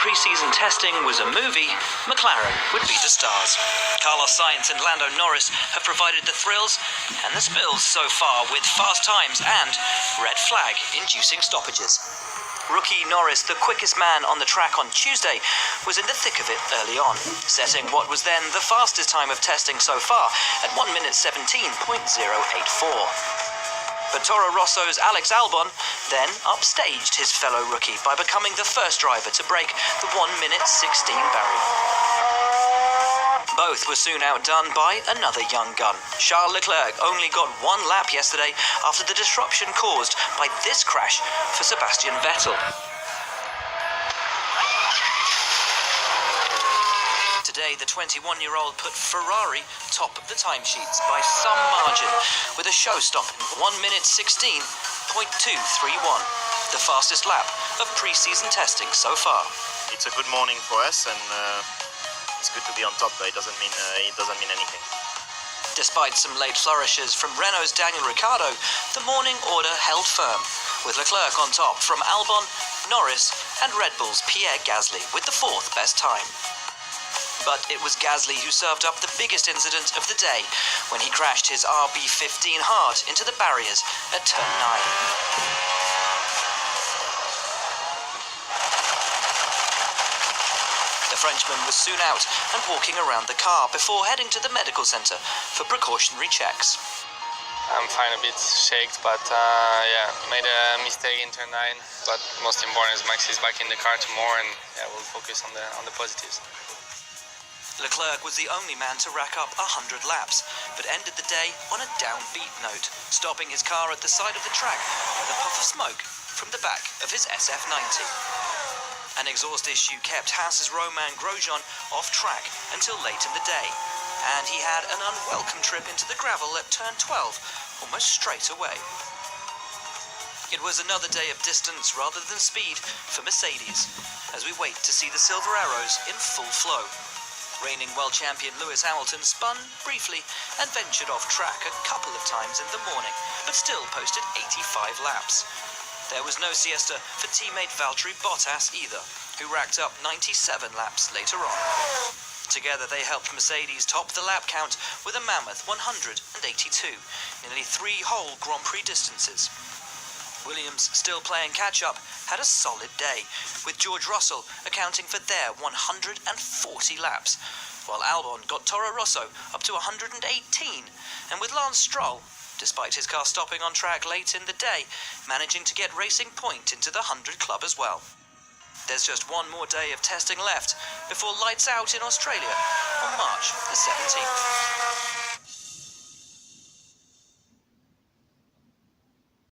pre-season testing was a movie, McLaren would be the stars. Carlos Sainz and Lando Norris have provided the thrills and the spills so far with fast times and red flag-inducing stoppages. Rookie Norris, the quickest man on the track on Tuesday, was in the thick of it early on, setting what was then the fastest time of testing so far at 1 minute 17.084. But Toro Rosso's Alex Albon then upstaged his fellow rookie by becoming the first driver to break the 1 minute 16 barrier. Both were soon outdone by another young gun. Charles Leclerc only got 1 lap yesterday after the disruption caused by this crash for Sebastian Vettel. Today, the 21-year-old put Ferrari top of the timesheets by some margin with a show-stopping 1 minute 16.231, the fastest lap of pre-season testing so far. It's a good morning for us, and it's good to be on top, but it doesn't mean anything. Despite some late flourishes from Renault's Daniel Ricciardo, the morning order held firm, with Leclerc on top from Albon, Norris, and Red Bull's Pierre Gasly with the 4th best time. But it was Gasly who served up the biggest incident of the day when he crashed his RB15 hard into the barriers at turn 9. The Frenchman was soon out and walking around the car before heading to the medical centre for precautionary checks. I'm fine, a bit shaken, but made a mistake in turn 9. But most important is Max is back in the car tomorrow, and we'll focus on the positives. Leclerc was the only man to rack up 100 laps, but ended the day on a downbeat note, stopping his car at the side of the track with a puff of smoke from the back of his SF90. An exhaust issue kept Haas's Romain Grosjean off track until late in the day, and he had an unwelcome trip into the gravel at turn 12 almost straight away. It was another day of distance rather than speed for Mercedes, as we wait to see the Silver Arrows in full flow. Reigning world champion Lewis Hamilton spun briefly and ventured off track a couple of times in the morning, but still posted 85 laps. There was no siesta for teammate Valtteri Bottas either, who racked up 97 laps later on. Together they helped Mercedes top the lap count with a mammoth 182, nearly 3 whole Grand Prix distances. Williams, still playing catch-up, had a solid day, with George Russell accounting for their 140 laps, while Albon got Toro Rosso up to 118, and with Lance Stroll, despite his car stopping on track late in the day, managing to get Racing Point into the 100 club as well. There's just one more day of testing left before lights out in Australia on March the 17th.